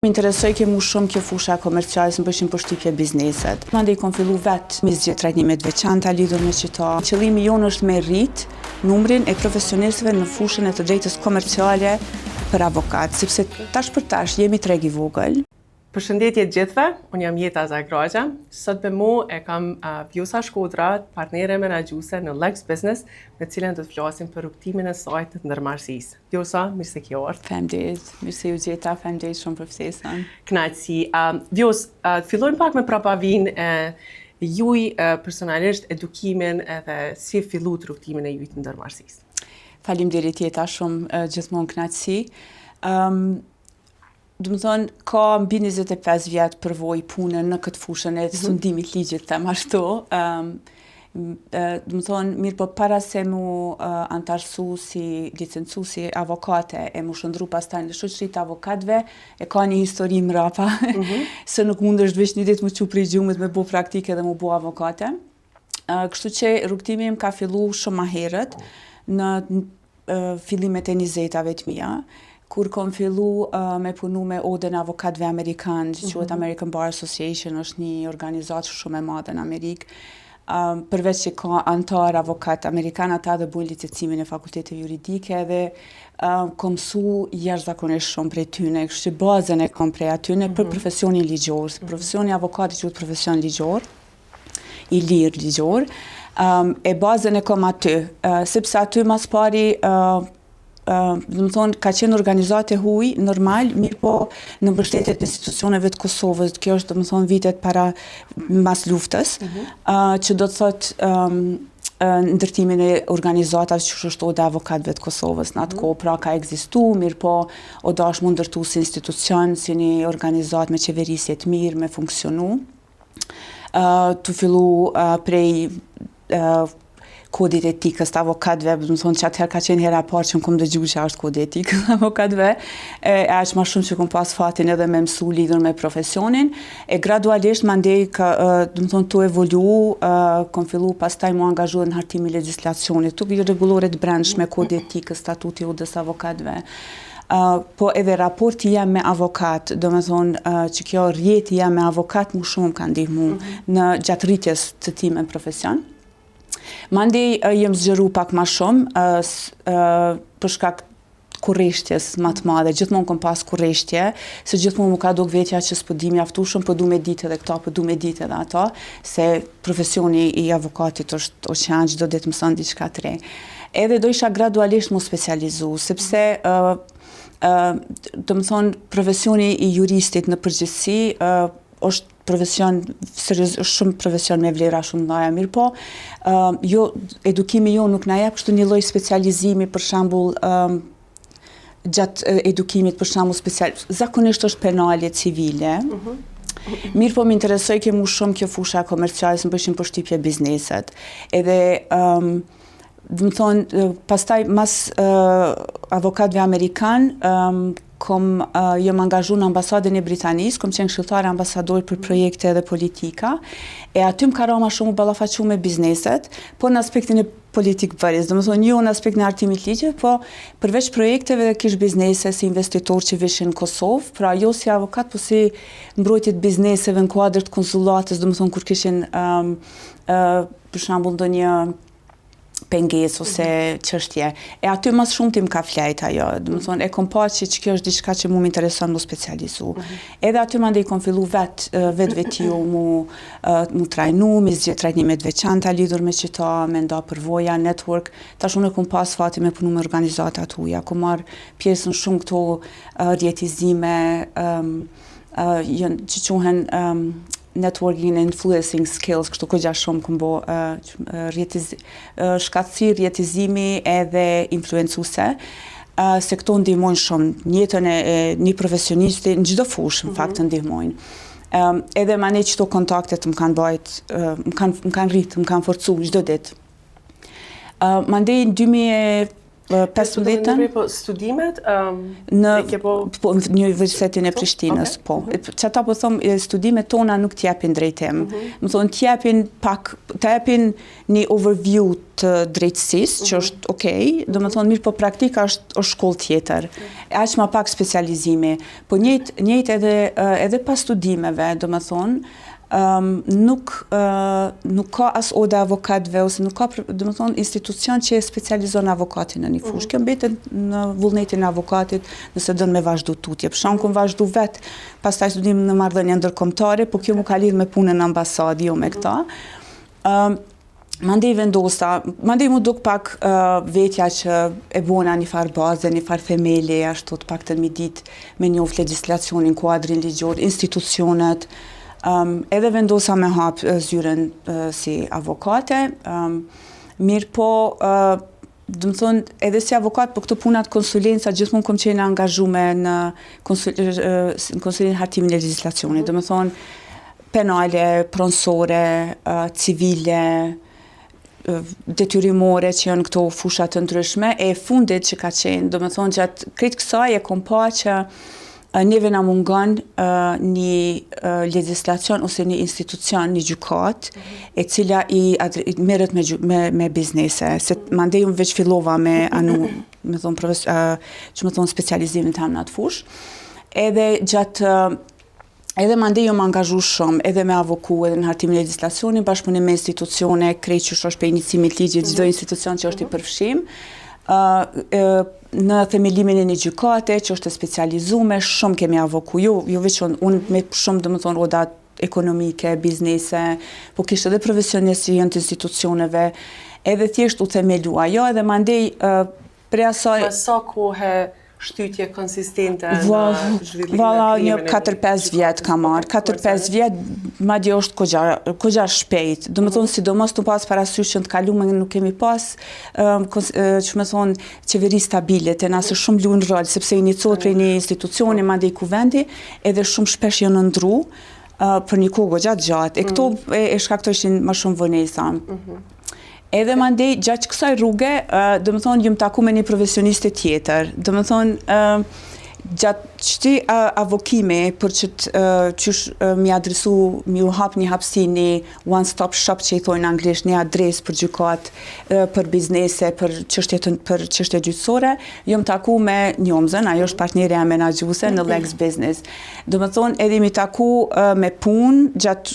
Më interesoj ke mu shumë kjo fusha komerciale, më bëshin përshtypje bizneset. Mandej kom fillu vetë me zgjedh trajnimet veçanta lidhur me qëta. Qëllimi jonë është me rrit numrin e profesionistëve në fushën e të drejtës komerciale për avokat, sepse tash për tash jemi treg i vogël. Përshëndetje gjithve, unë jam Jeta Zagroqa. Sot me mu e kam Vjosa Shkodra, partnere menaxhuese në Lex Business, me cilën do të flasim për rrugtimin e saj të ndërmarrësisë. Vjosa, mirë se ke ardhur. Faleminderit, mirë se ju gjeta, faleminderit shumë për ftesën. Kënaqësi. Vjos, fillojmë pak me prapavin juj personalisht edukimin edhe si fillut rrugtimin e juj të ndërmarrësisë. Faleminderit Jeta, shumë gjithmonë kënaqësi. Do të thonë, ka mbi 25 vjet përvoj punën në këtë fushën e studimit ligjit, them ashtu. Do të thonë, mirë po para se mu antarësu si licencu si avokate e mu shëndru pastaj në shoqëritë të avokatëve, e ka një histori mrapa, se nuk mund është veç një ditë mu qu prej gjumit me bu praktike dhe mu bu avokate. Kështu që rrugtimi im ka fillu shumë ma herët në fillimet e 20-tave të mia, kur kom fillu me punu me Odën e Avokatëve Amerikanë, që quhet American Bar Association, është një organizatë shumë e madhe në Amerikë. Përveç që ka antar avokat Amerikanë, ata dhe bujnë licencimin e fakulteteve juridike dhe kom mësu jashtëzakonisht shumë prej tyne, kështu që bazën e kom prej atyne për profesionin ligjor. Profesioni avokatit quhet profesion ligjor, i lirë ligjor, e bazën e kom aty, sepse aty mas pari do të thonë, ka qenë organizate huj, normal, mirë po në mbështetjet institucioneve të Kosovës, kjo është, do të thonë, vitet para mas luftës, që do të thotë ndërtimin e organizatave që është Oda e Avokatëve të Kosovës në atë kohë, pra ka ekzistu, mirë po Oda është mund ndërtu si institucion, si një organizat me qeverisje të mirë, me funksionu, të fillu prej kodit etikës të avokatëve, do të thonë që atëherë ka qenë hera parë që më kom dëgju që është kodi etikës të avokatëve, e aq ma shumë që kom pas fatin edhe me mësu lidhur me profesionin, e gradualisht mandej do të thonë të evolu, kom fillu pastaj mu angazhu në hartimi legislacionit, tuk i regulore të brendshme kodi etikës, statuti udhës avokatëve. Po edhe raporti jam me avokat, do me thonë që kjo rjeti jam me avokat mu shumë ka ndihmu në gjatë rritjes të ti me profesion. Mandej jem zgjeru pak ma shumë për shkak kurreshtjes ma të madhe, gjithmonë kom pas kurreshtje, se gjithmonë mu ka dok vetja që s'po di mjaftueshëm, po du me ditë edhe këta, po du me ditë edhe ato, se profesioni i avokatit është oqean, çdo ditë mëson diçka të re. Edhe do isha gradualisht mu specializu, sepse do më thonë profesioni i juristit në përgjithësi është profesion, shumë profesion me vlera shumë ndaja, mirë po, edukimi jo nuk na jep kështu një lloj specializimi, për shembull, gjatë edukimit, për shembull, zakonisht është penale, civile, mirë po më interesoj ke mu shumë kjo fusha komerciale, më bëshin përshtypje bizneset, edhe do të thonë, pastaj mas avokatëve amerikanë, jam angazhu në ambasadën e Britanisë, kom qenë këshilltare ambasador për projekte dhe politika, e aty më ka ra ma shumë ballafaqu me bizneset, po në aspektin e politik bëris, do më thonë jo në aspekt në artimit ligje, po përveç projekteve dhe kish biznese si investitor që vishin në Kosovë, pra jo si avokat, po si mbrojtjet bizneseve në kuadrët konsulatës, do më thonë kur kishin për shembull ndonjë penges ose çështje. E aty mas shumë ti më ka flejt ajo, do të thonë e kom pa që kjo është diçka që mu m'intereson mu specializu. Edhe aty mandej kom fillu vetë mu trajnu, mi zgjedh trajnimet veçanta lidhur me qëta, me nda përvoja, network. Tash unë kom pas fati me punu me organizata të huja, kom marrë pjesën shumë këto rjetizime, që quhen networking and influencing skills, kështu këgja shumë këmbo shkatësi, rjetizimi edhe influencuse, se këto ndihmojnë shumë njëtën e një profesionisti në çdo fushë, në fakt ndihmojnë. Edhe ma ne qëto kontaktet më kanë bajt, më kanë rritë, më kanë forcu çdo ditë. Mandej në 15-ën Po studimet në në Universitetin e Prishtinës, po. Çata po them, studimet tona nuk t'japin drejtim. Më thonë t'japin t'japin një overview të drejtësisë, që është okay, domethënë mirë, po praktika është shkollë tjetër. Aq më pak specializimi. Po njëjtë edhe pas studimeve, domethënë nuk ka as oda avokatëve ose nuk ka domethënë institucion që e specializon avokatin në një fushë. Kjo mbetet në vullnetin e avokatit nëse don me vazhdu tutje. Për shkak ku vazhdu vet, pastaj studim në marrëdhënie ndërkombëtare, po kjo nuk ka lidhje me punën në ambasadë, jo me këtë. Mandej vendosa, mandej mu duk pak vetja që e bona një farë baze, një farë themeli, ashtu të pak të mi dit me njoft legislacionin, kuadrin ligjor, institucionet. Edhe vendosa me hap zyren si avokate, mirë po, dëmë thonë, edhe si avokat, po këtë punat konsulenca, gjithmonë kom qenë angazhume në konsulencën hartimin e legislacionit, dëmë thonë, penale, pronsore, civile, detyrimore që janë këto fushat të ndryshme, e fundit që ka qenë, dëmë thonë, gjatë kretë kësaj e kom pa që neve na mungon një legislacion ose një institucion, një gjykat, e cila i merret me biznese. Se mandej unë veç fillova me me thonë specializimin tam në atë fushë. Edhe mandej më angazhu shumë, edhe me avoku, edhe në hartimin e legislacionit, bashkëpunim me institucione, krejt që është për inicimit ligjit, çdo institucion që është i përfshim. Në themelimin e një gjykate, që është specializume, shumë kemi avoku, jo veç unë me shumë domethënë oda ekonomike, biznese, po kishte edhe profesionistë që janë të institucioneve, edhe thjesht u themelua, jo edhe mandej prej asaj. Sa kohë shtytje konsistente në zhvillimin e krimit? Një Një 4-5 vjet ka marrë. 4-5 vjet, madje është kogja shpejt. Do më thonë, sidomos të pas parasysh që në të kalume nuk kemi pas, që më thonë, qeveri stabile, të nëse shumë luajnë rol, sepse inicohet prej një institucioni, madje i kuvendi, edhe shumë shpesh janë ndru për një kohë gjatë. E këto e shkaktojshin më shumë vonesa. Edhe mandej, gjatë kësaj rruge, dhe më thonë, jëmë taku me një profesioniste tjetër. Dhe më thonë, gjatë qëti avokime, për që mi adresu, mi u hap një hapsi një one-stop shop që i thojnë në anglisht, një adres për gjykat, për biznese, për çështje gjyqësore, jëmë taku me Njomzën, ajo është partnerja menaxhuese në Lex Business. Dhe më thonë, edhe mi taku me punë, gjatë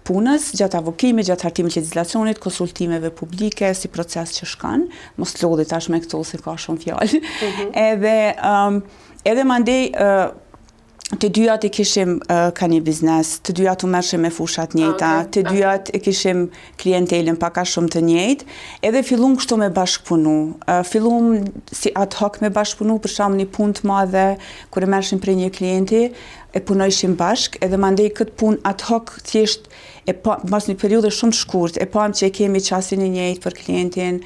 punës, gjatë avokimit, gjatë hartimit legislacionit, konsultimeve publike, si proces që shkan, mos lodhi tash me këto se ka shumë fjalë. Edhe mandej, të dyjat e kishim ka një biznes, të dyjat u merrshim me fushat njëjta, të dyjat e kishim klientelën pak a shumë të njëjtë, edhe fillum kështu me bashkëpunu. Fillum si ad hoc me bashkëpunu, për shembull një punë të madhe, kur e merrshim prej një klienti, e punojshim bashk, edhe mandej këtë punë ad hoc thjesht pas një periudhë shumë të shkurt, e pam që e kemi qasin e njëjtë për klientin,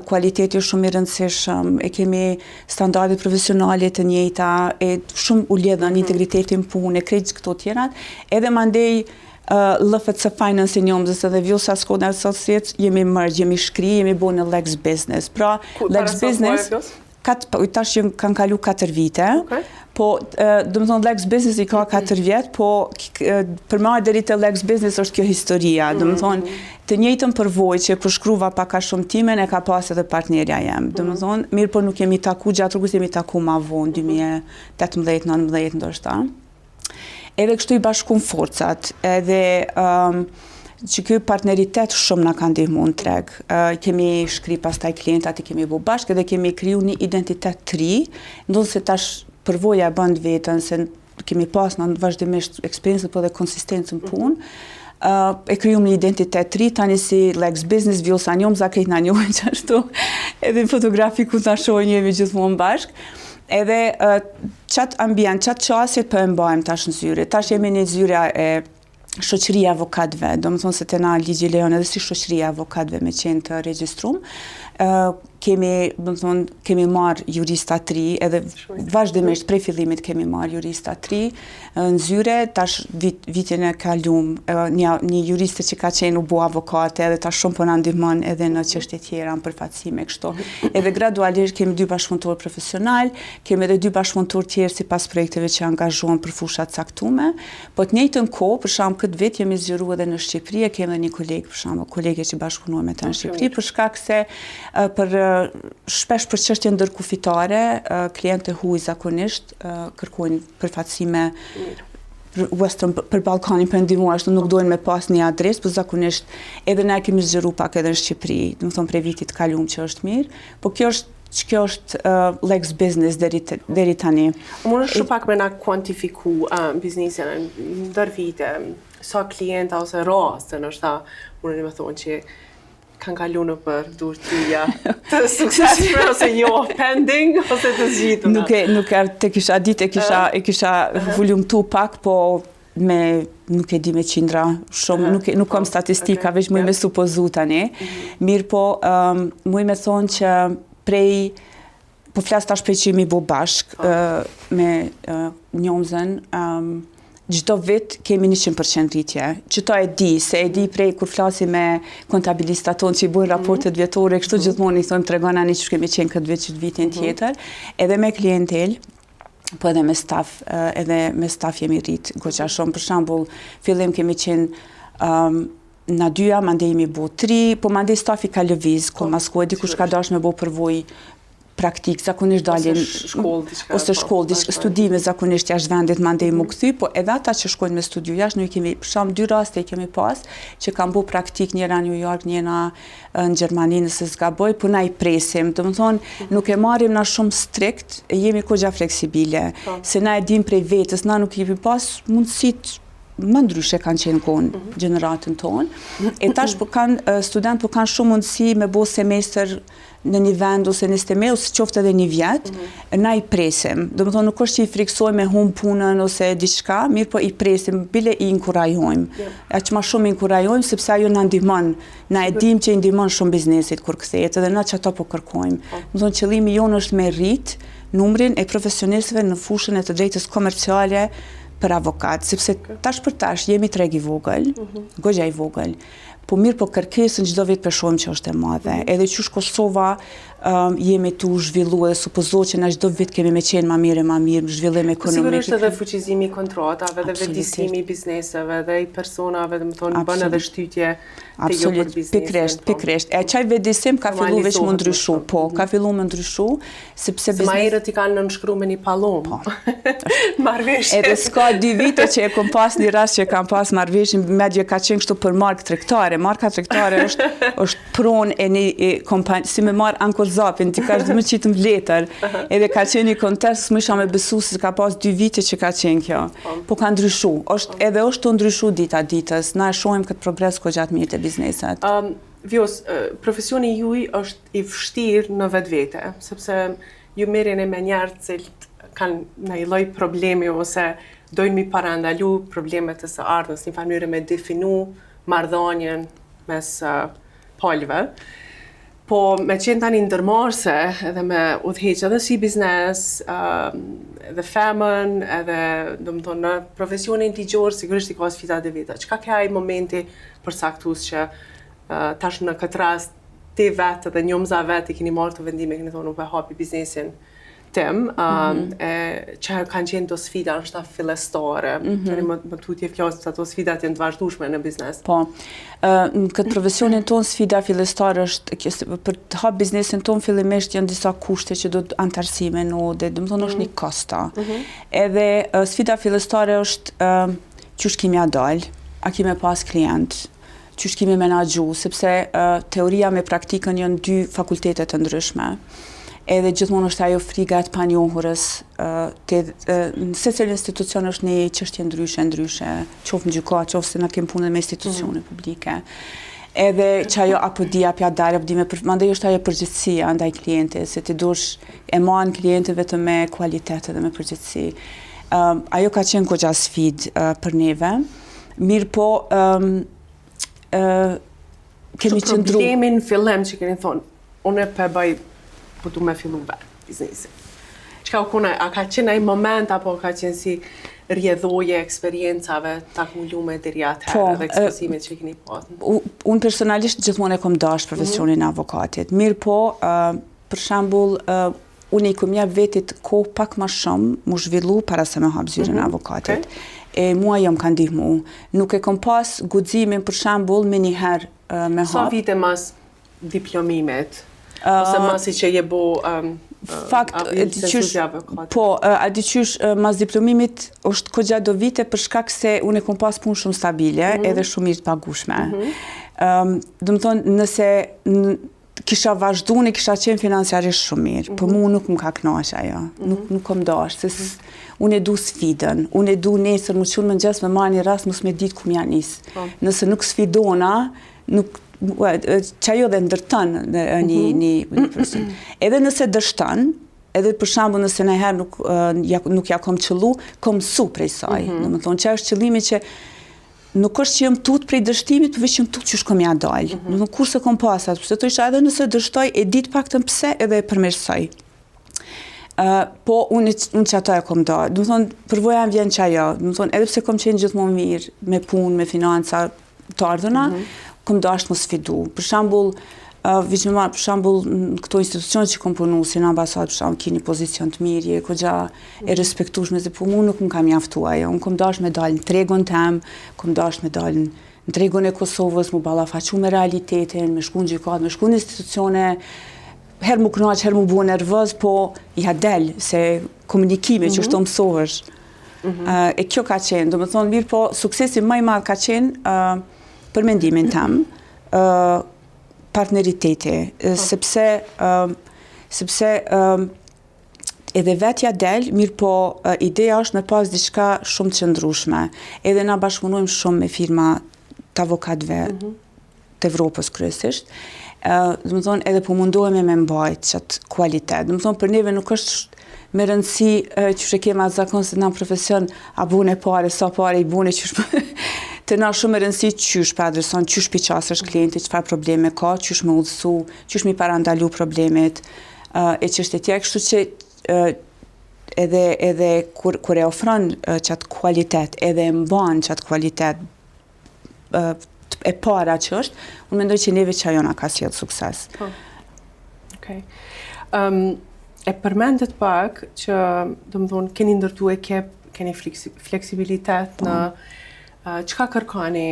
kualiteti është shumë i rëndësishëm, e kemi standardet profesionale të njëjta, e shumë u lidhen integritetin punë, e krejt këto tjerat, edhe mandej LFC Finance i Njomzës edhe Vjosa Skoda Associates jemi merge, jemi shkri, jemi bo në Lex Business. Pra, Lex Business, tash kanë kalu 4 vite, po, do më thonë, Lex Business i ka 4 vjet, po, për ma deri te Lex Business është kjo historia, do më thonë, të njëjtën përvojë që përshkruva pak a shumë timen, e ka pas edhe partnerja jem, do më thonë, mirë po nuk jemi taku gjatë rrugës, jemi taku ma vonë, 2018-19 ndoshta. Edhe kështu i bashkun forcat, edhe që kjo partneritet shumë na ka ndihmu në treg. Kemi shkri pastaj klientat, i kemi bu bashkë, edhe kemi kriju një identitet të ri, ndodhë se tash përvoja e bënd vetën, se kemi pas në vazhdimisht eksperiencë po dhe konsistencë në punë, e kryum një identitet të ri, tani si Lex Business, Vjosa Njomza, krejt na njohën që ashtu, edhe fotografiku të ashojnë jemi gjithmonë bashkë, edhe qatë ambient, qatë qasit për e mbajmë tash në zyre, tash jemi një zyre e shoqëria avokatëve, do më thonë se të na ligji lejon edhe si shoqëria avokatëve me qenë të regjistrum, kemi marrë jurista 3, edhe vazhdimisht prej fillimit kemi marrë jurista 3 në zyre, tash vitin e kalum, një juriste që ka qenë u bo avokate, edhe tash shumë po na ndihmon edhe në çështje tjera, në përfaqësime kështu. Edhe gradualisht kemi 2 bashkëpunëtor profesional, kemi edhe 2 bashkëpunëtor tjerë sipas projekteve që angazhohen për fusha të caktuara, po të njëjtën kohë, për shembull këtë vit jemi zgjeruar edhe në Shqipëri, kemi edhe një koleg, për shembull, kolege që bashkëpunojmë me ta në Shqipëri, për shkak se shpesh për çështje ndërkufitare, klientë huaj zakonisht kërkojnë përfaqësime për Ballkanin perëndimor, ashtu nuk dojnë me pas një adresë, por zakonisht edhe ne kemi zgjeruar pak edhe në Shqipëri, domethënë prej vitit kaluam që është mirë, po kjo është Lex Business deri tani. Mund shumë pak me na kuantifiku biznesin ndër vite, sa klienta ose raste nështë mund me thonë që kanë kalu në për durëtia të suksesshme ose jo, pending ose të zgjitur. Nuk të kisha ditë, e kisha volumtu pak, po nuk e di me qindra, shumë, nuk kam statistika, veç muj me supozu tani. Mirë po, muj me thonë që po flas tash prej që jemi bo bashk me Njomzen, çdo vit kemi 100% rritje. Çto e di, se e di prej kur flasim me kontabilistat tonë që i bojnë raportet vjetore, kështu gjithmonë i thonë tregona ne që kemi qenë këtë vit që vitin tjetër, edhe me klientel, po edhe me staf jemi rrit goxha shumë. Për shembull, fillim kemi qenë na 2, mandej jemi bo 3, po mandej stafi ka lëviz, ko mas kohë dikush ka dash me bo përvoj praktik, zakonisht dalin ose shkollë, studime zakonisht jashtë vendit mandej mu kthy, po edhe ata që shkojnë me studiu jashtë, ne kemi për shembull 2 raste kemi pas që kanë bu praktik, njëra në New York, njëra në Gjermani, nëse s'gaboj, po na i presim. Domethënë nuk e marrim na shumë strikt, jemi goxha fleksibile, se na e dim prej vetës, na nuk jemi pas mundësitë më ndryshe kanë qenë konë gjeneratën tonë. E tash student po kanë shumë mundësi me bo semester në një vend ose në STM ose qoftë edhe një vjet, na i presim. Domethënë nuk është që i friksoj me humb punën ose diçka, mirë po i presim, bile i inkurajojmë. Aq më shumë inkurajojmë sepse ajo na ndihmon. Na e dim që i ndihmon shumë biznesit kur kthehet, edhe na çato po kërkojmë. Domethënë qëllimi jonë është me rrit numrin e profesionistëve në fushën e të drejtës komerciale për avokat, sepse tash për tash jemi treg i vogël, goxha i vogël, po mirë po kërkesën çdo vit për shohim që është e madhe. Edhe qysh Kosova jemi tu zhvillu edhe supozo që na çdo vit kemi me qenë më mirë, zhvillim ekonomik. Sigurisht edhe fuqizimi i kontratave, edhe vetëdijsimi i bizneseve, edhe i personave, domethënë bën edhe shtytje te jo për biznesin. Pikërisht. E çaj vetëdijsim ka filluar veç më ndryshu, po, ka filluar më ndryshu, sepse biznes. Më herët i kanë nënshkruar me një pallom. Marrveshje. Edhe s'ka 2 vite që e kam pas një rast që kam pas marrveshje, madje ka qenë kështu për markë tregtare. Marka tregtare është pronë e një kompani, si me marr Ankor Zapin, ti ka më qitë në vletër, edhe ka qenë një kontest, më isha me besu se ka pas 2 vite që ka qenë kjo, po ka ndryshu, edhe është të ndryshu dita ditës, na e shohim këtë progres ko gjatë mirë të bizneset. Vjos, profesioni juj është i vështirë në vetvete, sepse ju merreni me njerëz që kanë një lloj problemi ose dojnë mi parandalu problemet e së ardhmes, një mënyrë me definu marrëdhënien mes palëve. Po me qenë tani ndërmarrëse, edhe me udhëheq edhe si biznes, edhe femën, edhe domethënë në profesionin ligjor, sigurisht i ka sfidat e veta. Çka ka ai momenti përcaktues që tash në këtë rast ti vetë dhe Njomza vetë i keni marrë të vendime, keni thonë nuk e hapi biznesin tim, që kanë qenë do sfida nështë fillestare. Tani më tutje flasë se ato sfidat janë të vazhdueshme në biznes. Po, në këtë profesionin tonë sfida fillestare është, për të hap biznesin tonë fillimisht janë disa kushte që do të antarësime në ode, dhe më thonë është një kosta. Edhe sfida fillestare është qysh kemi a dal, a kemi pas klient, qysh kemi menaxhu, sepse teoria me praktikën janë 2 fakultetet të ndryshme. Edhe gjithmonë është ajo friga e panjohurës, në secil institucion është një çështje ndryshe, qoftë në gjykat, qoftë se na kemi punë me institucione publike. Edhe që ajo apo di apo dalë, mandej është ajo përgjegjësia ndaj klientit, se ti dush e marrën klientin vetëm me kualitet dhe me përgjegjësi. Ajo ka qenë goxha sfidë për neve. Mirë po, kemi qëndruar. Problemin fillim që keni thonë, unë për bëj po du me fillu vetë biznesin. Çka u kona, a ka qenë ai moment apo ka qenë si rjedhoje eksperiencave të akumulume deri atëherë dhe ekspozimet që keni pasur? Unë personalisht gjithmonë e kom dashur profesionin e avokatit. Mirë po, për shembull, unë i kom jap vetit kohë pak më shumë, mu zhvillu para se me hap zyrën e avokatit. E mua jam ka ndihmu. Nuk e kom pas guximin për shembull me një herë me hap. Sa vite mas diplomimet? Ose masi që je bo fakt, adiqysh mas diplomimit është kogja do vite për shkak se unë e kom pas punë shumë stabile edhe shumë mirë të pagushme. Do më thonë, nëse kisha vazhdu, ne kisha qenë financiarisht shumë mirë, për mu nuk më ka knaq ajo, nuk kom dash, se unë e du sfidën, unë e du nesër më qunë më ngjes me marrë një rast mos me ditë ku m'ja nis. Nëse nuk sfidona, nuk që ajo dhe ndërton një person. Edhe nëse dështon, edhe për shembull nëse ndonjëherë nuk ja kom qëllu, kom mësu prej saj. Domethënë që është qëllimi që nuk është që jam tut prej dështimit, por vetëm tut që shkom ja dal. Domethënë kurse kom pas atë, pse thosh edhe nëse dështoj e di të paktën pse edhe e përmirësoj. Po unë që ato e kom dalë. Domethënë përvoja më vjen që ajo. Domethënë edhe pse kom qenë gjithmonë mirë me punë, me financa të ardhuna, kom dashur mos sfidu. Për shembull, për shembull në këto institucione që kom punu, si në ambasadë, për shembull, keni pozicion të mirë, je kogja e respektueshme, se po mu nuk më ka mjaftuar ajo. Unë kom dashur me dalë në tregun tem, kom dashur me dalë në tregun e Kosovës, mu ballafaqu me realitetin, me shku në gjykatë, me shku në institucione, herë mu kënaq, herë mu bu nervoz, po ja del se komunikime që shto mësohesh. E kjo ka qenë, do më thonë mirë, po suksesi më i madh ka qenë për mendimin tem, partneriteti, sepse edhe vetja del, mirë po ideja është me pas diçka shumë të qëndrueshme. Edhe na bashkëpunojmë shumë me firma të avokatëve të Evropës kryesisht. Do të thonë edhe po mundohemi me mbajt qatë kualitet. Do të thonë për neve nuk është me rëndësi që shë kema zakon se na profesion a bune pare, sa pare i bune që të na shumë e rëndësi qysh për adreson, qysh për qasë është klienti, çfarë probleme ka, qysh me udhësu, qysh mi parandalu problemet, e që është e tjerë, kështu që edhe kur e ofron qatë kualitet, edhe e mban qatë kualitet e para që është, unë mendoj që neve që ajo na ka sjellë sukses. Okej. E përmendet pak që, do më thonë, keni ndërtu ekip, keni fleksibilitet në çka kërkoni,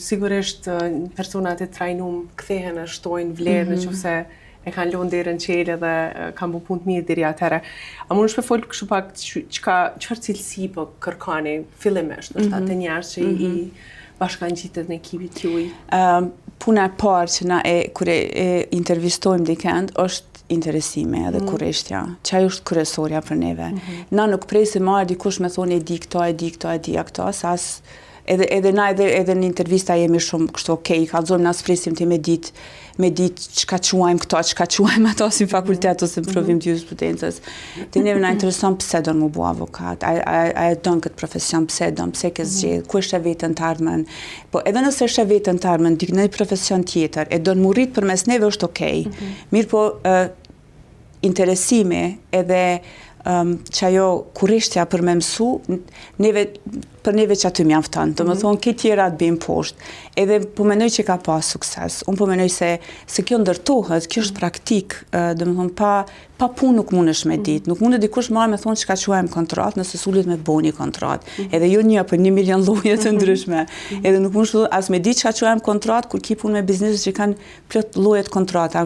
sigurisht personat e trajnum kthehen e shtojnë vlerë nëse e kanë lënë derën qelë dhe kanë bu punë të mirë deri atëherë. A mund të shpjegoj kështu pak çfarë cilësi po kërkoni fillimisht, ndoshta të njerëz që i bashkangjitet në ekipit juaj? Puna e parë që na kur e intervistojmë dikënd është interesime edhe kurreshtja. Çaj është kryesorja për neve. Na nuk presim marrë dikush me thonë e di këto, e di këto, e di këto, sa edhe na edhe në intervista jemi shumë kështu okay, kallzojmë na spresim ti me ditë çka quajmë këto, çka quajmë ato si fakultet ose në provim të jurisprudencës. Te neve na intereson pse don mu bu avokat, a e don këtë profesion, pse ke zgjedh, ku është e vetën të ardhmen. Po edhe nëse është e vetën të ardhmen në një profesion tjetër, e don mu rrit përmes neve është okay. Mirë po interesimi edhe që ajo kurreshtja për me mësu, për neve që aty mjafton. Do më thonë, këtë tjera të bëjmë poshtë. Edhe po menoj që ka pas sukses. Unë po menoj se kjo ndërtohet, kjo është praktik, do më thonë, pa punë nuk mund është me ditë. Nuk mund e dikush marrë me thonë që ka quajmë kontrat, nëse sulit me bo një kontrat. Edhe jo një, për 1 milion lloje të ndryshme. Edhe nuk mund shtu, as me ditë që ka quajmë kontrat, kur ki punë me bizneset që kanë plot lloje të kontrata,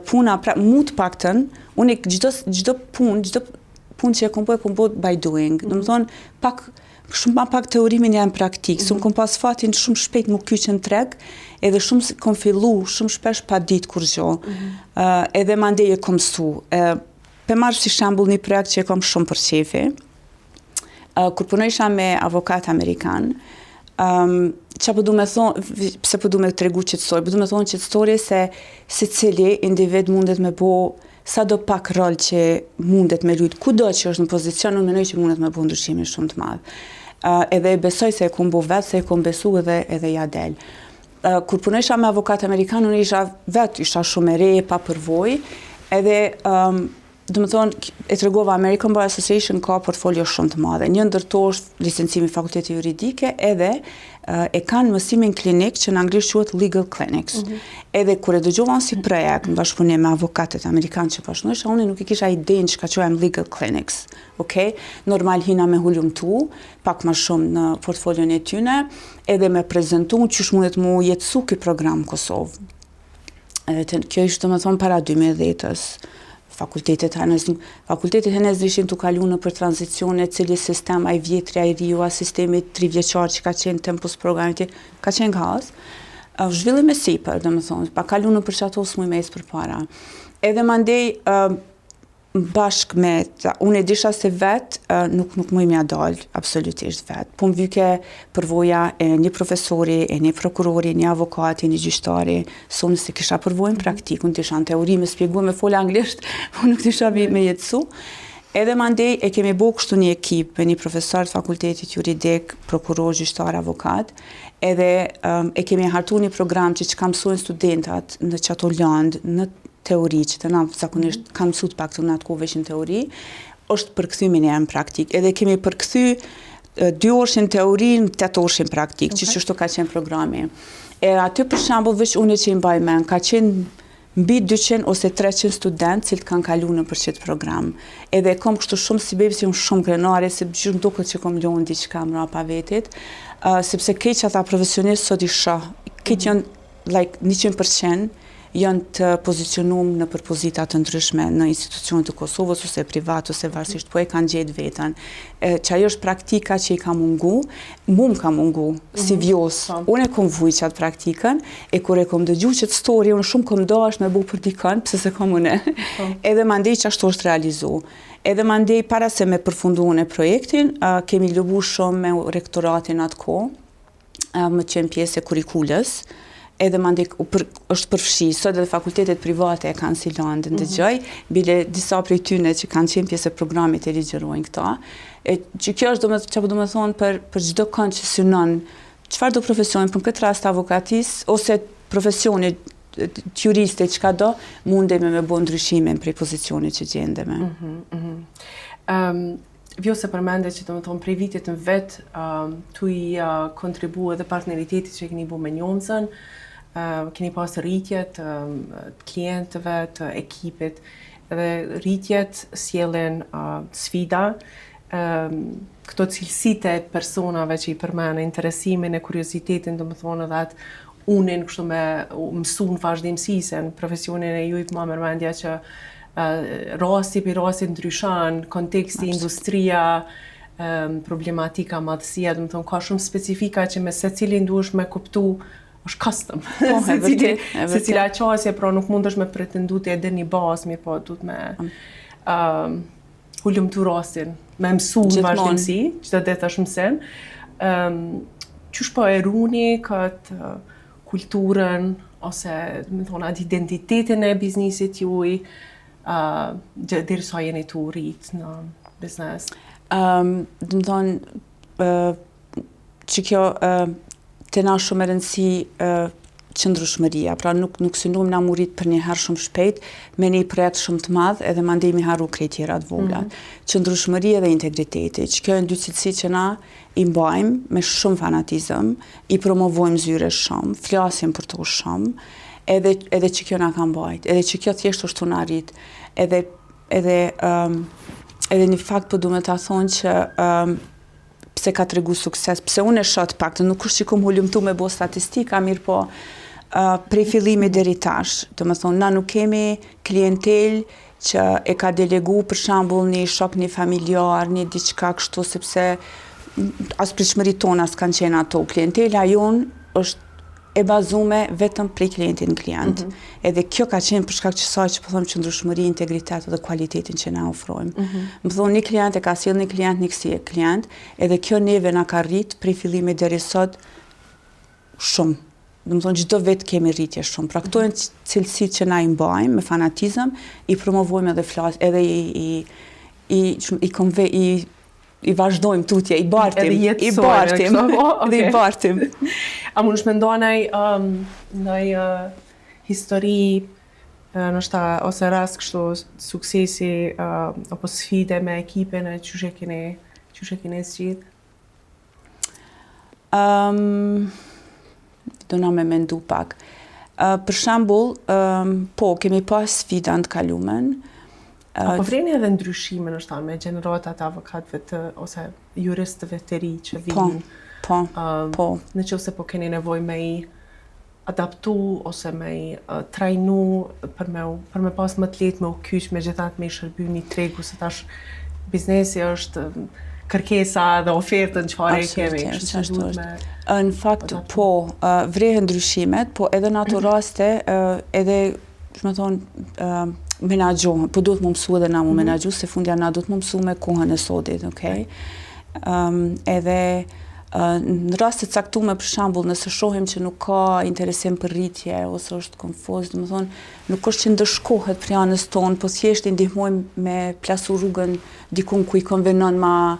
puna mu të paktën, unë çdo punë që e kom bëj by doing. Do të thonë shumë pak teorimin janë praktik. Unë kom pas fatin shumë shpejt më kyç në treg, edhe shumë kom fillu shumë shpesh pa ditë kur gjë. Edhe mandej e kom mësu. Pe marr si shembull një projekt që e kom shumë për shefi. Kur punojsha me avokat amerikan, që po du me thonë, pse po du me tregu qëtësori? Po du me thonë qëtësori se secili individ mundet me bo sa do pak rol që mundet me lujt, kudo që është në pozicion, unë menoj që mundet me bo ndryshimin shumë të madh. Edhe besoj se e kom bo vetë, se e kom besu edhe ja del. Kur punojsha me avokat amerikan, unë isha shumë e re, pa përvoj, Edhe do të thonë, e tregova American Bar Association ka portfolio shumë të madhe. Një ndër to është licencimi fakulteti juridike, edhe e kanë mësimin klinik që në anglisht quhet legal clinics. Edhe kur e dëgjova si projekt në bashkëpunim me avokatët amerikanë që bashkënohesha, unë nuk e kisha idenë çka quajmë legal clinics. Okay? Normal hina me hulumtu, pak më shumë në portfolion e tyne, edhe me prezantu çish mundet mu jetësu ky program në Kosovë. Kjo ishte domethënë para 2010-s. Fakultetet henez ishin të kalu në për tranzicione, cili sistem a i vjetri, a i riu, a sistemi 3 vjeqar që ka qenë tempus programit, ka qenë kaos. Zhvillim e sipër, dhe më thonë, pa kalu në për që ato s'muj me isë për para. Edhe mandej, bashk me, unë e disha se vetë, nuk muj me adal, absolutisht vetë. Po më vyke përvoja e një profesori, e një prokurori, një avokati, një gjyqtari, sonë se kisha përvojnë praktik, unë tisha në teori me spjegu me folë anglisht, unë nuk tisha me jetësu. Edhe mandej e kemi bo kështu një ekip me një profesor të fakultetit juridik, prokuror, gjyqtar, avokat, edhe e kemi hartu një program që ka mësojnë studentat në qato landë, në teori, që të na zakonisht kanë mësut pak të në atë kohë veç në teori, është përkthymin e në praktik. Edhe kemi përkthy 2 orëshin teori në 8 orëshin praktik, që qështu ka qenë programi. E aty për shembull veç unë që i mbaj men, ka qenë mbi 200 ose 300 studentë cilët kanë kalu në për qëtë program. Edhe kom kështu shumë si bebi, si shumë krenare, se gjithë duket që kom ljonë diçka mrapa vetit, sepse keq ata profesionistë sot i shoh, keq janë like 100%, janë të pozicionum në pozita të ndryshme në institucionet të Kosovës, ose privat, ose varësisht, po e kanë gjetë vetën. Që ajo është praktika që i ka mungu, mu më ka mungu, si vjos. Unë e kom vujt qatë praktikën, e kur e kom dëgju qëtë story, unë shumë kom dash me bu për dikën, pëse se kom une. Edhe mandej që ashtu është realizu. Edhe mandej, para se me përfundu në projektin, kemi lëbu shumë me rektoratin atë ko, më qenë pjesë e kurikullës, edhe mandej është përfshi, sot edhe fakultetet private e kanë si landë në dëgjoj, bile disa prej tyne që kanë qenë pjesë e programit e ligjerojnë këta. Që kjo është që do me thonë për çdo kënd që synon, çfarë do profesion, për në këtë rast avokatis, ose profesioni juriste që ka do, mundemi me bo ndryshimin prej pozicionit që gjendeme. Vjo se përmende që do me thonë prej vitit në vetë, tu i kontribu edhe partneritetit që keni bu me njomëzën, keni pas rritjet të klientëve, të ekipit, dhe rritjet sjellin sfida, këto cilësite e personave që i përmene, interesimin e kuriozitetin, do me thonë edhe atë unin kështu me mësu në vazhdimësise, në profesionin e ju i përma mërmendja që rasti për rasti ndryshan, konteksti, industria, problematika, madhësia, do me thonë ka shumë specifika që me se cilin duesh me kuptu është custom. Se cila qasje, pra nuk mund është me pretendu të edhe një bazë, mirë po duhet me hullumtu rastin, me mësu në vazhdimësi, që të detë është mësen. Qysh po e runi këtë kulturën, ose me thonë atë identitetin e biznisit juj, dherë sa jeni të rrit në biznes? Dëmë thonë, që kjo të na shumë e rëndësi qëndrueshmëria, pra nuk synojmë na murit për një herë shumë shpejt, me një projekt shumë të madh, edhe mandej mi harru krejt tjera të vogla. Qëndrueshmëria dhe integriteti, që kjo janë 2 cilësi që na i mbajmë me shumë fanatizëm, i promovojmë zyre shumë, flasim për to shumë, edhe që kjo na ka mbajt, edhe që kjo thjesht është të na rrit, edhe një fakt po du me ta thonë që pse ka tregu sukses, pse unë e shoh pak, të nuk është që kom hullumtu me bo statistika, mirë po prej fillimi deri tash, do me thonë, na nuk kemi klientel që e ka delegu për shembull një shok, një familjar, një diçka kështu, sepse as pritshmëritë tona s'kanë qenë ato. Klientela jonë është e bazume vetëm prej klientit në klient. Edhe kjo ka qenë për shkak që saj që po thonë qëndrueshmëri, integritet dhe kualitetin që na ofrojmë. Më thonë një klient e ka sjell një klient, një kësi e klient, edhe kjo neve na ka rrit prej fillimit deri sot shumë. Do të thonë çdo vetë kemi rritje shumë. Pra këto janë cilësitë që na i mbajmë me fanatizëm, i promovojmë edhe flas, edhe i vazhdojmë tutje, i bartim. Dhe i bartim. A mund është me ndonë nëj histori nështë ose rast kështu suksesi apo sfide me ekipin e qyshe keni zgjidh? Do na me mendu pak. Për shembull, po, kemi pas sfida në të kalumen. Apo vreni edhe ndryshime nështë me gjeneratat avokatëve ose juristëve të ri që vinë? Po. Në qoftë se po keni nevojë me i adaptu ose me i trajnu për me pas më të lehtë me u kyç megjithatë me i shërby një tregu se tash biznesi është kërkesa dhe ofertën çfarë kemi. Në fakt, po, vrehen ndryshimet, po edhe në ato raste, edhe, shme thonë, menaxhohen, po duhet më mësu edhe na më menaxhu, se fundja na duhet më mësu me kohën e sodit, okay? Edhe në raste caktuar për shembull, nëse shohim që nuk ka interesim për rritje ose është konfuz, domethënë nuk është që ndëshkohet për anës tonë, po thjesht i ndihmojmë me plasu rrugën dikun ku i konvenon ma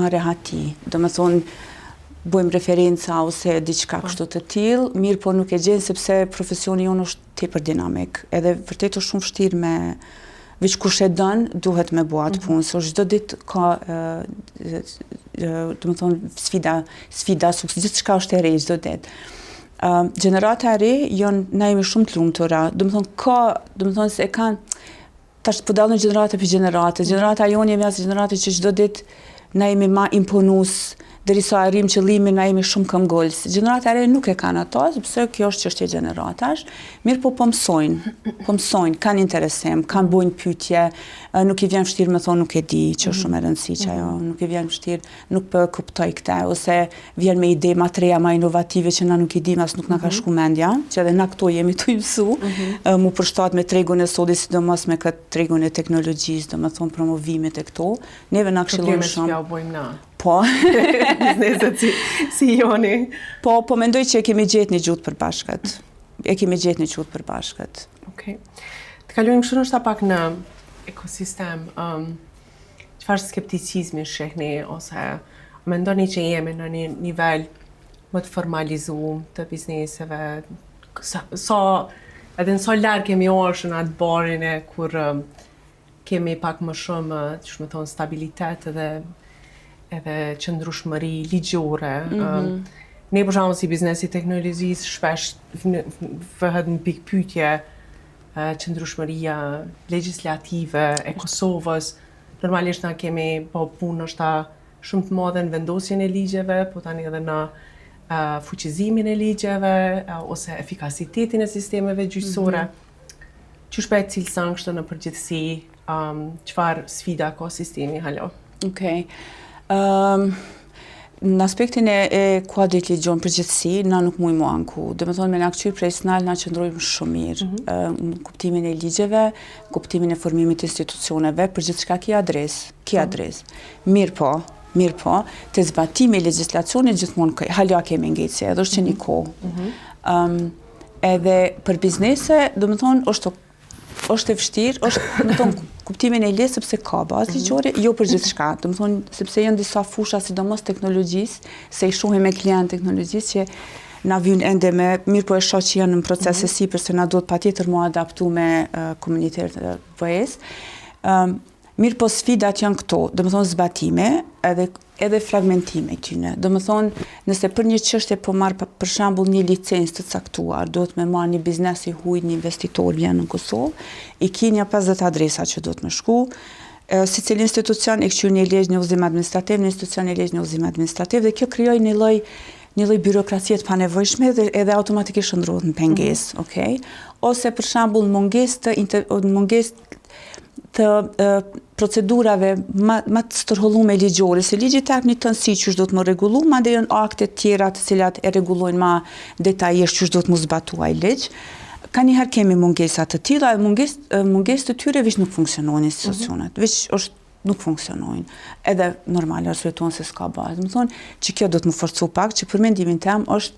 rehati. Domethënë bëjmë referenca ose diçka kështu të tillë, mirë po nuk e gjen sepse profesioni jonë është tepër dinamik. Edhe vërtet është shumë vështirë me veç kush e dën, duhet me bua atë punë, se çdo ditë ka domethënë sfida sukses, gjithçka është e re çdo ditë. Gjenerata e re janë na jemi shumë të lumtura. Domethënë se e kanë tash po dallojnë gjenerata për gjenerate. Gjenerata jonë jemi as gjenerate që çdo ditë na jemi ma imponues, derisa arrim qëllimin na jemi shumë këmbgolës. Gjenerata e re nuk e kanë ato, sepse kjo është çështje gjeneratash. Mirë po mësojnë, kanë interesim, kanë bojnë pyetje, nuk i vjen vështirë me thonë nuk e di, që është shumë e rëndësishme që ajo, nuk i vjen vështirë, nuk po kuptoj këtë, ose vjen me ide ma të reja, ma inovative që na nuk i dim, as nuk na ka shku mendja, që edhe na këto jemi tu i mësu, mu përshtat me tregun e sodit, sidomos me këtë tregun e teknologjisë, domethënë promovimit e këto, neve na këshillojnë shumë. Po. Bizneset si joni. Po mendoj që e kemi gjetë një gjuhë përbashkët. Okej. Të kalojmë kështu nështë pak në ekosistem. Çfarë skepticizmi shehni ose mendoni që jemi në një nivel më të formalizuar të bizneseve? Edhe në sa larg kemi orë në atë barin e kur kemi pak më shumë, ç'më thon, stabilitet edhe qëndrueshmëri ligjore. Ne për shembull si biznesi teknologjisë shpesh vëhet në pikë pyetje qëndrueshmëria legjislative e Kosovës. Normalisht na kemi po punë është shumë të madhe në vendosjen e ligjeve, po tani edhe në fuqizimin e ligjeve ose efikasitetin e sistemeve gjyqësore. Ç'është për cilëson kështu në përgjithësi, çfarë sfida ka sistemi halo? Okej. Në aspektin e kuadrit ligjor përgjithësi, na nuk mujmë mu anku. Domethënë me na kthyer profesional na qëndrojmë shumë mirë. Në kuptimin e ligjeve, kuptimin e formimit të institucioneve, për gjithçka ki adres. Mirë po, të zbatimi i legjislacionit gjithmonë hala kemi ngecje, edhe është që një kohë. Edhe për biznese, domethënë është e vështirë, është domethënë kuptimin e letë sepse ka bazë ligjore, jo për gjithçka. Domethënë sepse janë disa fusha sidomos teknologjisë, se i shohim me klient teknologjisë që na vijnë ende me mirë po e shoh që janë në proces e sipër se na duhet patjetër mu adaptu me komunitetin VS. Mirë po sfidat janë këto, domethënë zbatime edhe fragmentime tyne. Domethënë nëse për një çështje po marr për shembull një licencë të caktuar, duhet me marr një biznes i huaj, një investitor vjen në Kosovë, i ki një 50 adresa që duhet me shku. Secili institucion e kqyr një ligj në udhëzim administrativ, një institucion e ligj në udhëzim administrativ dhe kjo krijoi një lloj birokracie të panevojshme dhe edhe automatikisht ndrohet në pengesë, okay? Ose për shembull mungesë të procedurave ma të stërhollume ligjore, se ligji tak një tënësi që do të më regullu, ma dhe janë akte tjera të cilat e regullojnë ma detajisht që do të më zbatua i ligj. Ka njëherë kemi mungesat të tilla, mungesë të tyre veç nuk funksionojnë institucionet, veç nuk funksionojnë. Edhe normal arsyetuan se s'ka bazë. Më thonë që kjo do të më forcu pak, që për mendimin tem është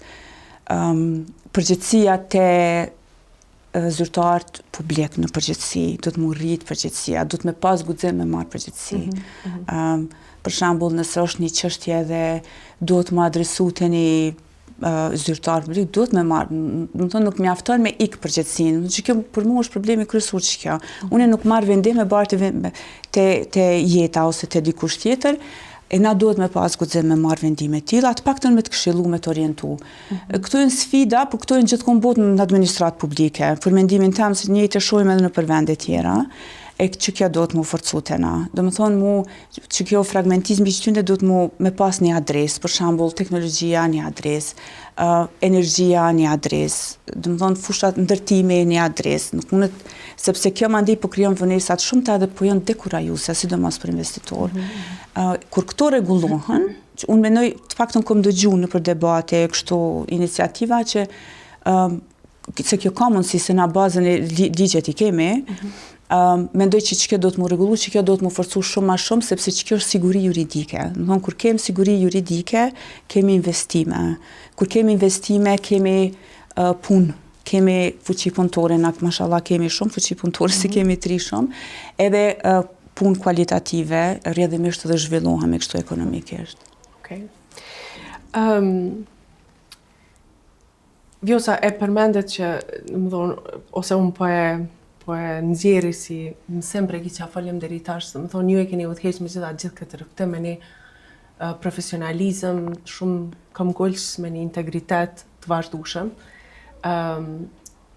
përgjithësia te zyrtarët publik në përgjithësi, do të më rritë përgjithësia, do të me pas guxim me marrë përgjithësi. Për shembull, nëse është një çështje dhe duhet më adresu te një zyrtar publik, duhet me marrë, do të thonë nuk mjafton me ik përgjithësinë. Që kjo për mua është problemi kryesor që kjo. Unë nuk marr vendim me barë te jeta ose te dikush tjetër, e na duhet me pas guxim me marrë vendime të tilla, të paktën me të këshillu, me të orientu. Këto janë sfida, por këto janë gjithkohë botë në administratë publike. Për mendimin tim se njëjtë e shohim edhe nëpër vende tjera. E që kjo do të mu forcu të na. Do më thonë që kjo fragmentizmi që tyne do të mu me pas një adres, për shembull teknologjia një adres, energjia një adres, do më thonë fushat ndërtimi një adres. Nuk mundet, sepse kjo mandej po krijon vënesat shumë të edhe po janë dekurajuse, sidomos për investitor. Kur këto rregullohen, unë mendoj të paktën kom dëgjuar nëpër debate kështu iniciativa që se kjo ka mundësi se na bazën e ligjet i kemi, mendoj që kjo do të mu rregullu, që kjo do të mu forcu shumë ma shumë, sepse që kjo është siguri juridike. Në thonë, kur kemi siguri juridike, kemi investime. Kur kemi investime, kemi punë, kemi fuqi punëtore, na mashallah kemi shumë fuqi punëtore, si kemi tri shumë, edhe punë kualitative, rrjedhimisht edhe zhvillohemi kështu ekonomikisht. Okay. Vjosa, e përmendet që, më thonë, ose unë po e nxjerri si mësim prekisja faleminderitash, më thonë ju e keni udhëheq me gjithë këtë rrugtim me një profesionalizëm shumë këmbgulës, me një integritet të vazhdueshëm.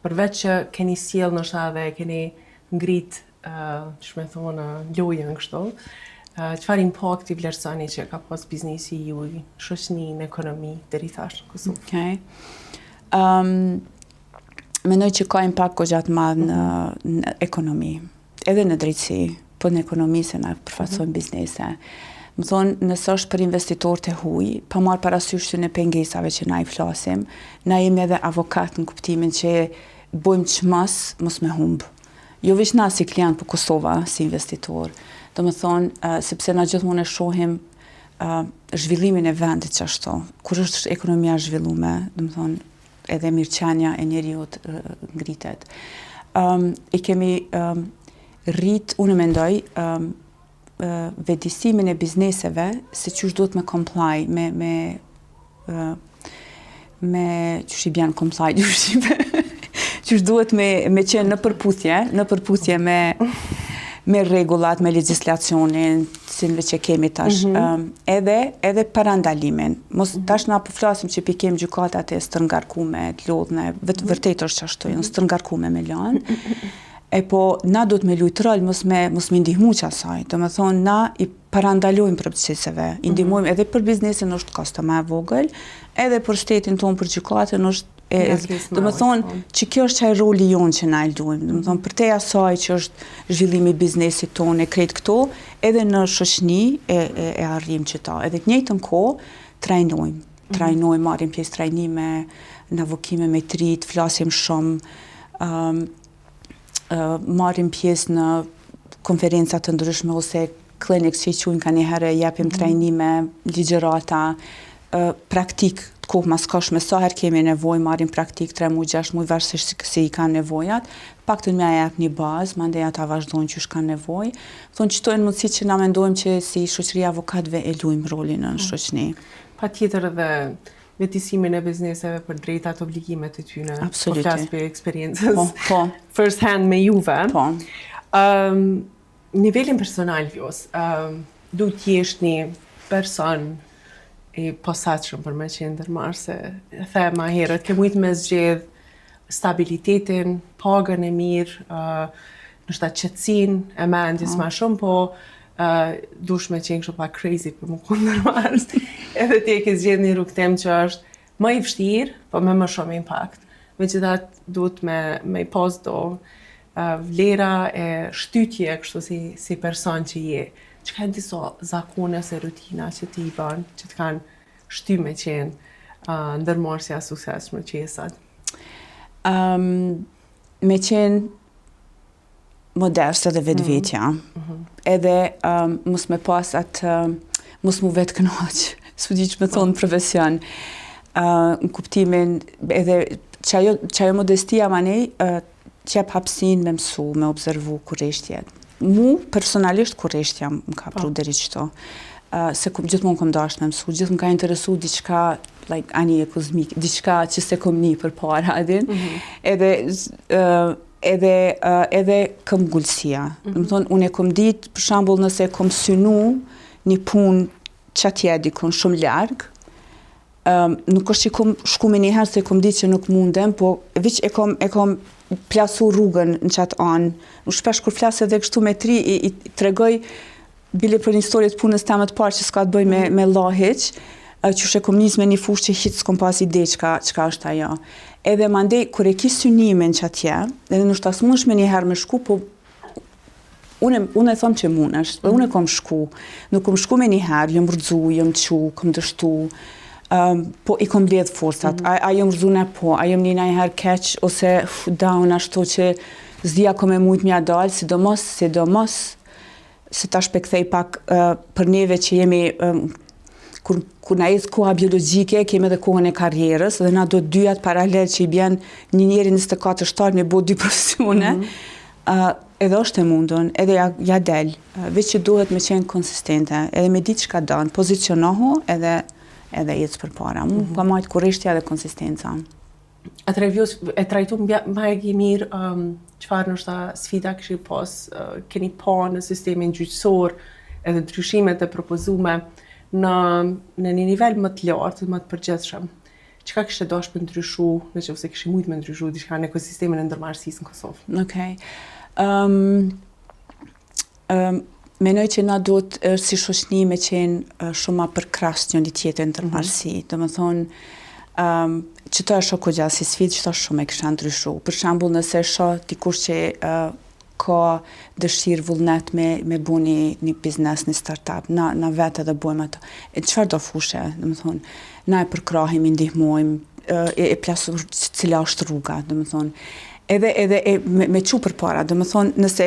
Përveç që keni sjell ndoshta edhe keni ngrit, ç'më thonë, lojën kështu. Çfarë impakti vlerësoni që ka pas biznesi juaj, shoqëni në ekonomi deri tash në Kosovë? Okay. Mendoj që ka impakt gjatë madh në ekonomi, edhe në drejtësi, po në ekonomi se na përfaqësojnë biznese. Më thonë, nëse është për investitor të huj, pa marrë parasysh në pengesave që na i flasim, na jemi edhe avokat në kuptimin që bojmë çmas mos me humb. Jo vetëm na si klient, po Kosova si investitor. Do më thonë, sepse na gjithmonë e shohim zhvillimin e vendit çashtu. Kur është ekonomia zhvilluar, do më thonë, edhe mirëqenia e njeriut ngritet. I kemi rrit, unë mendoj, vetëdijsimin e bizneseve se çush duhet me comply, me çush i bjen comply, çush duhet me qenë në përputhje me rregullat, me legjislacionin, sinve që kemi tash, edhe parandalimin. Mos tash na po flasim që pikem gjykatat e stërngarkume, të lodhme, vërtet është ashtu, janë stërngarkume me lanë. E po na do të me lujt rol, mos me ndihmu qasaj. Do me thonë, na i parandalojmë proceseve, i ndihmojmë edhe për biznesin është kosto më e vogël, edhe për shtetin tonë, për gjykatën është do më thonë që kjo është qaj roli jonë që na e luajmë. Do më thonë për te asaj që është zhvillimi biznesit tonë e krejt këto, edhe në shoqëni e arrim që ta. Edhe të njëjtën kohë trajnojmë, marrim pjesë trajnime, në avokime me trit, flasim shumë, marrim pjesë në konferencat të ndryshme ose clinics që i quajnë ka njëherë, japim trajnime, ligjërata, praktik të kohë mas koshme, sa herë kemi nevojë, marrim praktik 3 muaj, 6 muaj, varësisht se i kanë nevojat, paktën më jap një bazë, mandej ata vazhdojnë që kanë nevojë. Thonë që to janë mundësitë që na mendojmë që si shoqëria avokatëve e luajmë rolin në shoqëni. Patjetër edhe vetëdijsimin e bizneseve për drejtat, obligimet e tyre. Absolutisht. Po flas për experiences. Po. First hand me juve. Po. Nivelin personal vjos, duhet të jesh një person i posaçëm për me qenë ndërmarrë, se the ma herët, ke mujtë me zgjedh stabilitetin, pagën e mirë, nështë qetësinë e mendjes ma shumë, po dush me qenë kështu pak crazy për më konë ndërmarrës. Edhe ti e ke zgjedh një rrugtim që është më i vështirë, po me më shumë impact. Megjithatë duhet me i pas do vlera e shtytje kështu si person që je. Që ka disa zakone ose rutina që ti i banë, që të kanë shty me qenë ndërmarrësja suksesshme që je sot? Me qenë modest edhe vetvetja. Edhe mos me pas atë, mos mu vetë kënaq, s'u di që me thonë profesion. Në kuptimin, edhe që ajo modestia manej, qep hapsin me mësu, me observu kurreshtjet. Mu, personalisht, kurreshtja më ka pru deri qëto. Se gjithmonë kom dash me mësu, gjithmonë ka interesu diçka like anije kozmik, diçka që se kom një përpara, din. Edhe këmbgulësia. Do të thonë, unë e kom ditë, për shembull, nëse kom synu një punë që atje dikon shumë larg, nuk është që kom shku me njëherë se kom ditë që nuk mundem, po veç e kom plasu rrugën në qatë anë. Unë shpesh kur flasë edhe kështu me tri, i tregoj bile për një histori të punës teme të parë që s'ka të bëj me lahiq, që she kom nis me një fushë që hiç s'kom pas ide çka është ajo. Edhe mandej kur e ki synimin që atje, edhe nështë as mundesh me njëherë me shku, po unë e thom që mundesh, dhe unë e kom shku. Nuk kom shku me njëherë, jom rëdzu, jom qu, kom dështu, po i kom bledh forcat, a jom rëzune po, a jom një njëherë keq, ose down ashtu që zdia kom e mujt mja dalë, sidomos, se ta shpekthej pak për neve që jemi, kur na ecë koha biologjike, kemi edhe kohën e karrierës, dhe na do dyjat paralel që i bjen një njeri 24 shtatë me bo 2 profesione, edhe është e mundun, edhe ja del, veç që duhet me qenë konsistente, edhe me ditë çka don, pozicionohu edhe ecë përpara. Mu ka majtë kurreshtja dhe konsistenca. Atëherë e trajtu më e mirë çfarë nështë sfida kështu pas keni pa në sistemin gjyqësor edhe ndryshimet e propozume në një nivel më të lartë, më të përgjithshëm. Çka kishte dashur të ndryshu, nëse kishte mujt me ndryshu diçka në ekosistemin e ndërmarrësisë në Kosovë? Okej. Menoj që na duhet si shoqni me qenë shumë ma përkrahas njëri tjetrin në ndërmarrësi. Domethënë, që to e shoh kogja si sfidë që to shumë e kisha ndryshu. Për shembull, nëse shoh dikush që ka dëshirë vullnet me bu një biznes, një startup, na vetë edhe bojmë ato. Çfarë do fushe, domethënë, na e përkrahim, i ndihmojmë, e plasur cila është rruga, domethënë. Edhe me çu përpara, domethënë, nëse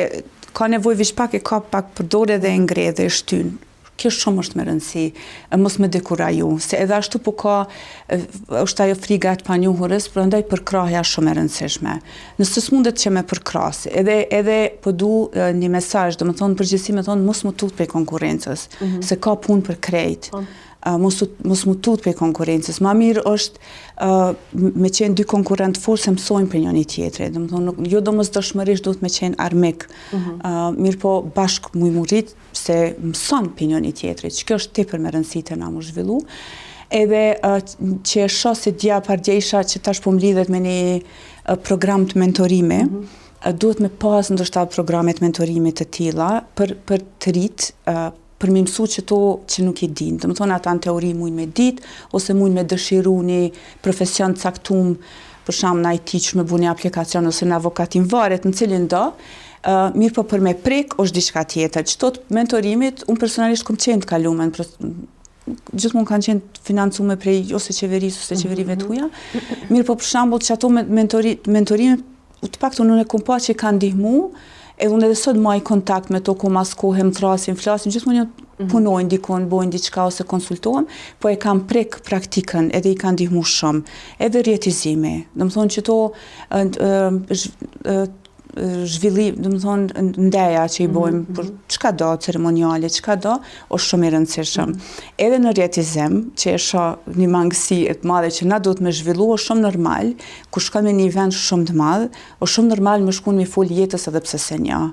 ka nevojë vish pak e ka pak përdore dhe e ngre dhe e shtyn. Kjo shumë është me rëndësi, mos me dekuraju, se edhe ashtu po ka, është ajo friga e të panjohurës, prandaj përkrahja shumë e rëndësishme. Nëse s'mundet që me përkrahas, edhe po du një mesazh, domethënë përgjithësi me thonë mos mu tut prej konkurrencës, se ka punë për krejt. Mos mu tut prej konkurrencës. Ma mirë është me qenë 2 konkurrent forë se mësojnë për njëri tjetrin. Domethënë, jo domosdoshmërisht duhet me qenë armik. Mirë po bashkë mu rrit se mëson për njëri tjetrit. Që kjo është tepër me rëndësi të na mu zhvillu. Edhe që e shoh se dja pargjesha që tash po mlidhet me një program të mentorimi, duhet me pas ndoshta programet mentorimit të tilla për të rit për me mësu që to që nuk i din. Dhe më thonë ata në teori mujnë me dit, ose mujnë me dëshiru një profesion caktum, për shembull në IT që me bu një aplikacion ose në avokatin varet në cilin do, mirë po për me prek është diçka tjetër. Që tot mentorimit, unë personalisht kom qenë të kalumen, gjithmonë kanë qenë financume prej ose qeverisë ose qeverive të huja, mirë po për shembull që ato mentorimit, të paktën unë e kom pa që kanë ndihmu, edhe unë edhe sot maj kontakt me to ku mas kohë më thrasim, flasim, gjithmonë punojnë dikon, bojnë diçka ose konsultohem, po e kam prek praktikën, edhe i kanë ndihmu shumë, edhe rjetizimi. Domethënë që to zhvillim, domethënë ndeja që i bojmë për çka do, ceremoniale, çka do, është shumë i rëndësishëm. Edhe në rjetizim, që e shoh një mangësi e të madhe që na duhet me zhvillu, është shumë normal, kur shkon me një event shumë të madh, është shumë normal me shkuën me fol jetës edhe pse se një.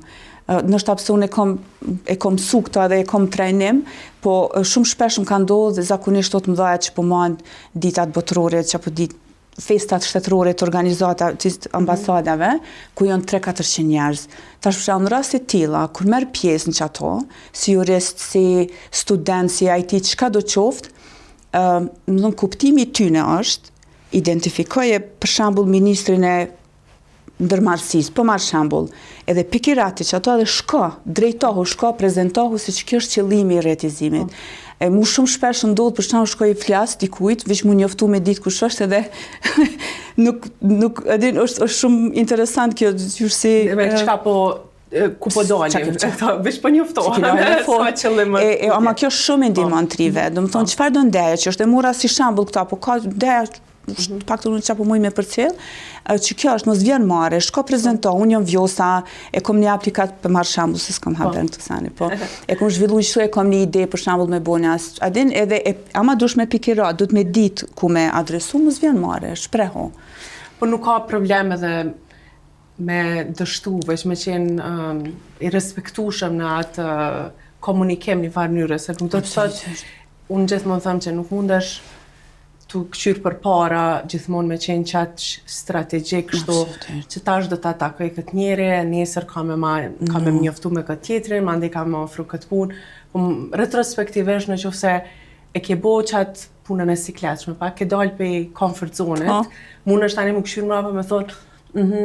Nështë pse unë e kom mësu këto edhe e kom trajnim, po shumë shpesh më ka ndodhur dhe zakonisht të mëdha që po marrin ditat botërore, që apo ditë festat shtetërore të organizata të ambasadave, ku janë 300-400 njerëz. Tash për shembull në raste të tilla, kur merr pjesë në çato, si jurist, si student, si IT, çka do qoftë, domethënë kuptimi i tyre është identifikoje për shembull ministrin e ndërmarrësisë, po marr shembull, edhe pikirati që ato edhe shko, drejtohu, shko, prezentohu se që kjo është qëllimi i rretizimit. Mu shumë shpesh ndodh për shkak shkoj flas dikujt, veç mu njoftu me ditë kush është edhe nuk edhin është shumë interesant kjo si çka po ku po dalim, veç po njoftohem. Ama kjo shumë ndihmon trive. Do të thonë çfarë do ndeja që është e mura si shembull këta, po ka ndeja pak të unë që po muj me përcjell, që kjo është mos vjen mare, shko prezento, unë jam Vjosa, e kom një aplikat për marrë shambull, se s'kom haber në të sani, po, e kom zhvillu shtu, e kom një ide për shambull me bonja, adin edhe, ama dush me pikira, du të me dit ku me adresu, mos vjen mare, shpreho. Po nuk ka problem edhe me dështu, veç me qenë i respektueshëm në atë komunikim një farë mënyrë, se nuk do të thotë, unë gjithmonë them që nuk mundesh tu këqyr për para, gjithmonë me qenë qatë strategjik, kështu që tash do ta takoj këtë njeri, nesër ka me mjoftu me këtë tjetrin, mandej ka me ofru këtë punë. Retrospektivisht në qofse e ke bo qatë punën e sikletshme, pa ke dalë pe comfort zonit, mund është tani më këshyr mrapa me thonë,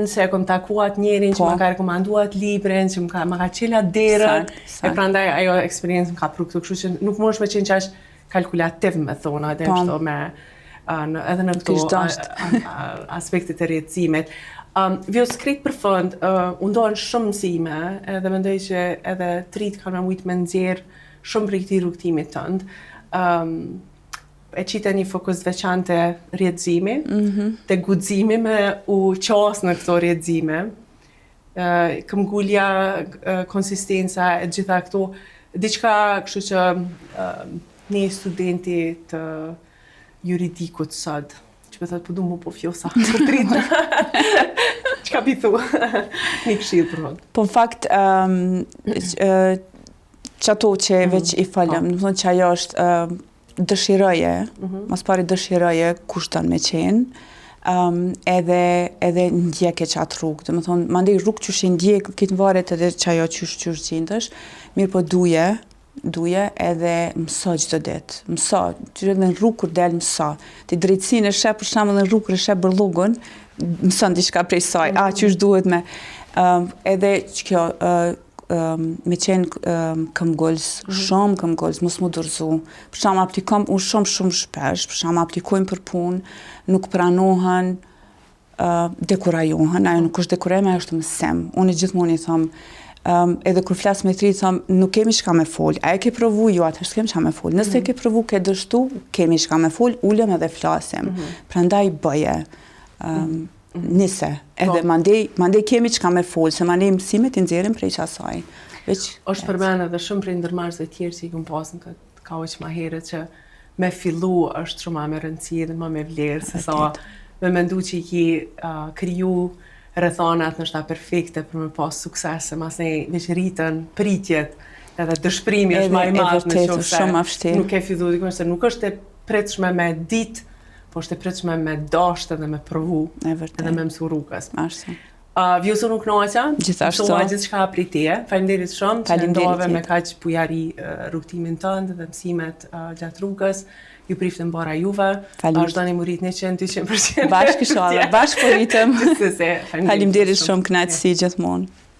se e kom takuat njerin që më ka rekomanduat librin, që më ka qela derët, e prandaj ajo eksperiencë më ka pru këtu, kështu që nuk mund është me qenë qash kalkulativ me thonë, edhe kështu me edhe në këto aspektet e rjetësimit. Vjo skrit për fund, undojnë shumë mësime, edhe mendoj që edhe trit kanë me mujtë me nxjerrë shumë për këtij rrugtimit tënd. E qita një fokus veçante rjetëzimi, të guximi me u qas në këto rjetëzime, këmgullja, konsistenca e gjitha këto, diçka kështu që ne studenti të juridikut sot, që me thëtë, po du mu po Vjosa, për tritë. Qka pi thu? Një këshirë për vënd. Po në fakt, që ato që veç i falem, në thonë që ajo është dëshiroje, mas pari dëshiroje kushton me qenë, edhe ndjek e qatë rrugë. Dhe më thonë, mandej rrugë që shi ndjek, këtë varet edhe që ajo qysh gjindësh, mirë po duje edhe mëso gjithë ditë. Mëso, që edhe në rrugë kur del mëso. Ti drejtësinë e shep, për shembull në rrugë kër e shep bërlugën, mëson diçka prej saj, qysh duhet me. Edhe që kjo, me qenë këmbgulës, shumë këmbgulës, mos mu dorëzu. Për shkak aplikojmë unë shumë shpesh, për shkak aplikojmë për punë, nuk pranohen, dekurajohen, ajo nuk është dekurajme, ajo është mësim. Unë gjithmonë i them, edhe kur flas me tri, them, nuk kemi çka me fol. A e ke provu ju atë, s'kem çka me fol. Nëse e ke provu, ke dështu, kemi çka me fol, ulem edhe flasim. Prandaj bëje. Nise, edhe mandej kemi çka me fol, se mandej mësimet i nxjerrim prej asaj. Është për mene edhe shumë prej ndërmarrësve të tjerë që i kom pasën këtë kaq më herët që me fillu është shumë më rëndësi dhe më me vlerë, se sa me mendu që i ki kriju rrethonat nështë perfekte për me pas sukses, se mas ne veç rritën pritjet edhe dëshprimi është më i madh në qofse nuk e fillu, se nuk është e pritshme me ditë, po është e pritshme me dashtë edhe me provu, edhe me mësu rrugës. Vjosa nuk noqa, mësova gjithçka prej teje. Faleminderit shumë që ndove me kaq bujari rrugtimin tënd dhe mësimet gjatë rrugës. Ju priftëm bara juve. Vazhdoni mu rrit 100-200%. Bashkë inshallah, bashkë po rritëm. Gjithsesi, faleminderit shumë, kënaqësi gjithmonë.